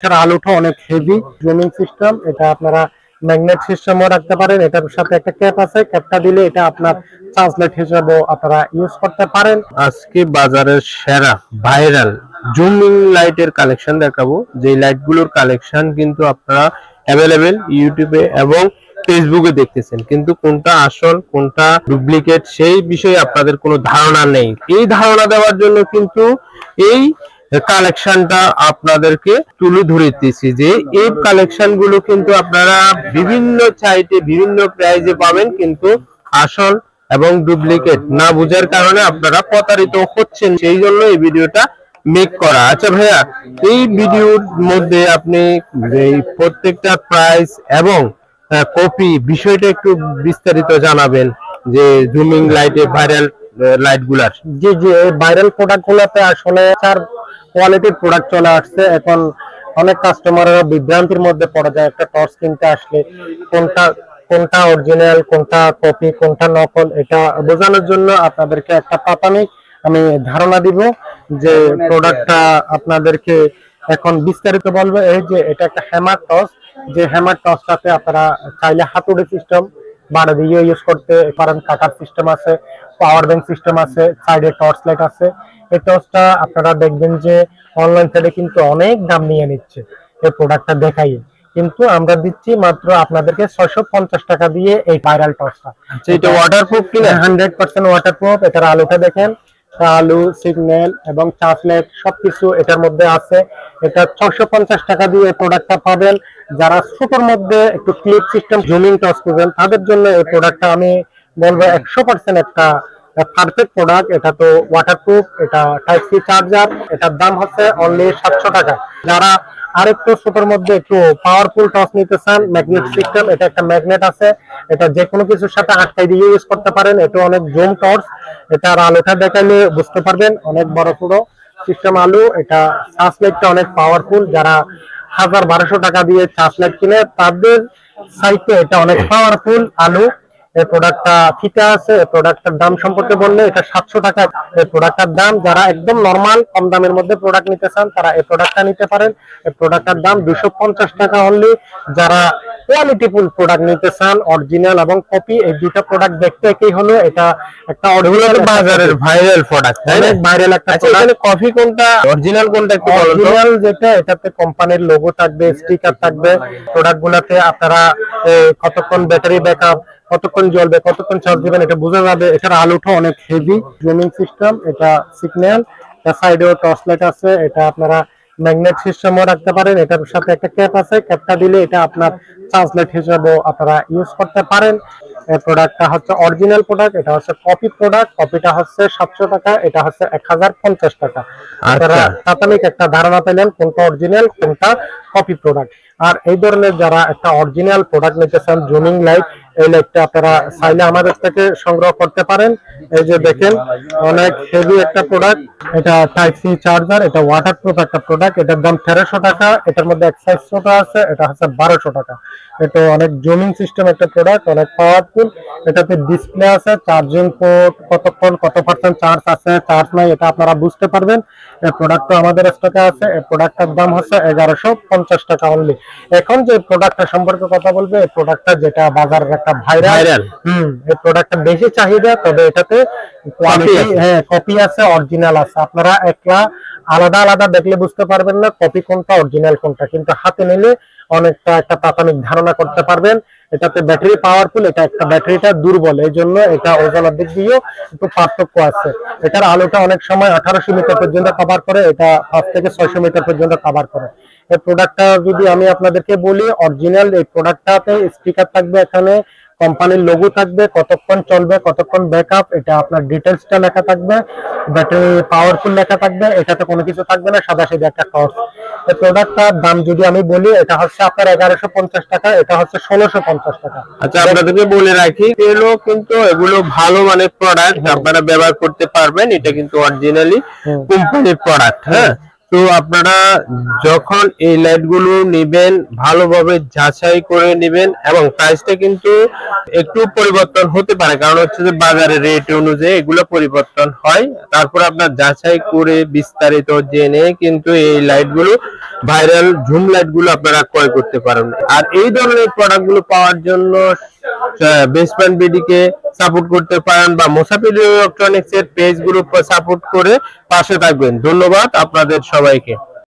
এটার আলোটা অনেক হেভি জুমিং সিস্টেম। এটা আপনারা ম্যাগনেট সিস্টেমও রাখতে পারেন। এটার সাথে একটা ক্যাপ আছে, ক্যাপটা দিলে এটা আপনার চার্জ লাইট হিসেবেও আপনারা ইউজ করতে পারেন। আজকে বাজারের সেরা ভাইরাল জুমিং লাইটের কালেকশন দেখাবো। যে লাইটগুলোর কালেকশন কিন্তু আপনারা অ্যাভেলেবেল ইউটিউবে এবং ফেসবুকে দেখতেছেন, কিন্তু কোনটা আসল কোনটা ডুপ্লিকেট সেই বিষয়ে আপনাদের কোনো ধারণা নেই। এই ধারণা দেওয়ার জন্য কিন্তু এই কালেকশনটা আপনাদেরকে তুলে ধরেতেছি যে এই কালেকশন গুলো কিন্তু আপনারা বিভিন্ন সাইটে বিভিন্ন প্রাইজে পাবেন, কিন্তু আসল এবং ডুপ্লিকেট না বুঝার কারণে আপনারা প্রতারিত হচ্ছেন। সেই জন্য এই ভিডিওটা মেক করা। আচ্ছা ভাইয়া, এই ভিডিওর মধ্যে আপনি এই প্রত্যেকটা প্রাইস এবং কপি বিষয়টা একটু বিস্তারিত জানাবেন যে জুমিং লাইটে ভাইরাল লাইট গুলার। জি জি, এই ভাইরাল প্রোডাক্ট গুলোতে আসলে চার কোয়ালিটির প্রোডাক্ট চলে আসছে। এখন অনেক কাস্টমাররা বিভ্রান্তির মধ্যে পড়ে যায় একটা টর্চ কিনতে আসলে, কোনটা কোনটা অরিজিনাল কোনটা কপি কোনটা নকল, এটা বোঝানোর জন্য আপনাদেরকে একটা প্রাথমিক আমি ধারণা দিব যে প্রোডাক্টটা আপনাদেরকে এখন বিস্তারিত বলবো। এই যে এটা একটা হ্যামার টর্চ, যে হ্যামার টর্চটাতে আপনারা চাইলে হাতুড়ি সিস্টেম বাড়ি দিয়ে ইউজ করতে পারেন, কাটার সিস্টেম আছে, পাওয়ার ব্যাংক সিস্টেম আছে, সাইডে টর্চ লাইট আছে। এই টর্চটা আপনারা দেখবেন যে অনলাইন সাইডে কিন্তু অনেক দাম নিয়ে নিচ্ছে এই প্রোডাক্টটা দেখাই, কিন্তু আমরা দিচ্ছি মাত্র আপনাদেরকে 650 টাকা দিয়ে এই ভাইরাল টর্চটা। এটা ওয়াটারপ্রুফ কিনা? 100% ওয়াটারপ্রুফ। এটার আলোটা দেখেন, আলু সিগন্যাল এবং চার্জলেট সবকিছু এটার মধ্যে আছে। এটা 650 টাকা দিয়ে প্রোডাক্টটা পাবেন। যারা ছোটর মধ্যে একটু ক্লিপ সিস্টেম জুমিং টর্চ করবেন তাদের জন্য এই প্রোডাক্টটা আমি বলবো 100% একটা পারফেক্ট প্রোডাক্ট। এটা তো ওয়াটারপ্রুফ, এটা টাইপ সি চার্জার, এটার দাম হচ্ছে অনলি 700 টাকা। যারা আরেকটু ছোটর মধ্যে একটু পাওয়ারফুল টর্চ নিতে চান, ম্যাগনেট সিস্টেম, এটা একটা ম্যাগনেট আছে, এটা যে কোনো কিছুর সাথে আটকাই দিয়ে ইউজ করতে পারেন। এটা অনেক জুম টর্চ, এটার আলোটা দেখালে বুঝতে পারবেন অনেক বড় পুরো সিস্টেম আলু। এটা চার্জ লাইটটা অনেক পাওয়ারফুল। যারা 1000-1200 টাকা দিয়ে চার্জ লাইট কিনে তাদের সাইটে এটা অনেক পাওয়ারফুল আলু। এই প্রোডাক্টটা ফিতা আছে। এই প্রোডাক্টের দাম সম্পর্কে বললে এটা 700 টাকা এই প্রোডাক্টের দাম। যারা একদম নরমাল কম দামের মধ্যে প্রোডাক্ট নিতে চান তারা এই প্রোডাক্টটা নিতে পারেন। এই প্রোডাক্টের দাম 250 টাকা অনলি। যারা কোয়ালিটিফুল প্রোডাক্ট নিতে চান অরিজিনাল এবং কপি, এই দুটো প্রোডাক্ট দেখতে একই হলো, এটা একটা অরিজিনাল বাজারের ভাইরাল প্রোডাক্ট, অনেক ভাইরাল একটা প্রোডাক্ট। কফি কোনটা অরিজিনাল কোনটা একটু বলুন তো? অরিজিনাল যেটা, এটাতে কোম্পানির লোগো থাকবে, স্টিকার থাকবে। প্রোডাক্ট গুলাতে আপনারা কতক্ষণ ব্যাটারি ব্যাকআপ, কতক্ষণ জ্বলবে, কতক্ষণ চার্জ দিবেন এটা বোঝা যাবে। এটার আলোটা অনেক হেভি জুমিং সিস্টেম, এটা সিগন্যাল, এটা সাইডেও টর্চ লাইট আছে। এটা আপনারা ম্যাগনেট সিস্টেমও রাখতে পারেন। এটার সাথে একটা ক্যাপ আছে, ক্যাপটা দিলে এটা আপনার চার্জ লাইট হিসেবেও আপনারা ইউজ করতে পারেন। এই প্রোডাক্টটা হচ্ছে অরিজিনাল প্রোডাক্ট। এটা হচ্ছে কপি প্রোডাক্ট, কপিটা হচ্ছে 700 টাকা, এটা হচ্ছে 1050 টাকা। আপনারা প্রাথমিক একটা ধারণা পেলেন কোনটা অরিজিনাল কোনটা কপি প্রোডাক্ট। আর এই ধরনের যারা একটা অরিজিনাল প্রোডাক্ট নিতে চান জুমিং লাইট, এই লাইটটা আপনারা চাইলে আমাদের থেকে সংগ্রহ করতে পারেন। এই যে দেখেন অনেক হেভি একটা প্রোডাক্ট, এটা টাইপ সি চার্জার, এটা ওয়াটারপ্রুফ একটা প্রোডাক্ট। এটার দাম 1300 টাকা। এটার মধ্যে এক সাইজ ছোট আছে, এটা হচ্ছে 1200 টাকা। এটা অনেক জুমিং সিস্টেম একটা প্রোডাক্ট, অনেক পাওয়ারফুল। এটাতে ডিসপ্লে আছে, চার্জিং পোর্ট, কতক্ষণ কত পার্সেন্ট চার্জ আছে চার্জ নাই এটা আপনারা বুঝতে পারবেন। এই প্রোডাক্টটা আমাদের স্টকে আছে। এই প্রোডাক্টটার দাম হচ্ছে 1150 টাকা অনলি। এখন যে প্রোডাক্টটা সম্পর্কে কথা বলবে, এই প্রোডাক্টটা যেটা বাজারের একটা ভাইরাল, এই প্রোডাক্টটা বেশি চাহিদা, তবে এটাতে কপি আছে অরিজিনাল আছে। আপনারা একলা আলাদা আলাদা দেখলে বুঝতে পারবেন না কপি কোনটা অরিজিনাল কোনটা, কিন্তু হাতে নিলে অনেকটা একটা প্রাথমিক ধারণা করতে পারবেন। এটাতে ব্যাটারি পাওয়ারফুল, এটা একটা ব্যাটারিটা দুর্বল, এই জন্য এটা ওজনের দিক দিয়েও একটু পার্থক্য আছে। এটার আলোটা অনেক সময় 1800 মিটার পর্যন্ত কভার করে, এটা 5 থেকে 600 মিটার পর্যন্ত কভার করে। এই প্রোডাক্টটা যদি আমি আপনাদেরকে বলি অরিজিনাল, এই প্রোডাক্টটাতে স্টিকার থাকবে, এখানে কোম্পানির লোগো থাকবে, কতক্ষণ চলবে, কতক্ষণ ব্যাকআপ, এটা আপনার ডিটেইলসটা লেখা থাকবে, ব্যাটারি পাওয়ারফুল লেখা থাকবে। এটাতে কোনো কিছু থাকবে না, সাদা সিধা একটা টর্চ। এই প্রোডাক্টটার দাম যদি আমি বলি, এটা হচ্ছে আপনার 1150 টাকা, এটা হচ্ছে 1650 টাকা। আচ্ছা, আপনাদেরকে বলে রাখি এগুলো কিন্তু এগুলো ভালো মানের প্রোডাক্ট, আপনারা ব্যবহার করতে পারবেন। এটা কিন্তু অরিজিনালি কোম্পানির প্রোডাক্ট। হ্যাঁ, তো আপনারা যখন এই লাইট গুলো নেবেন ভালোভাবে যাচাই করে নেবেন, এবং প্রাইসটা কিন্তু একটু পরিবর্তন হতে পারে, কারণ হচ্ছে যে বাজারের রেট অনুযায়ী এগুলো পরিবর্তন হয়। তারপর আপনার যাচাই করে বিস্তারিত জেনে কিন্তু এই লাইট গুলো, ভাইরাল জুম লাইট গুলো আপনারা ক্রয় করতে পারেন। আর এই ধরনের প্রোডাক্ট গুলো পাওয়ার জন্য বেসমেন্ট বিডি কে সাপোর্ট করতে পারেন, বা মোসাফির ইলেকট্রনিক্স এর পেজ গ্রুপ সাপোর্ট করে পাশে থাকবেন। ধন্যবাদ আপনাদের সবাইকে।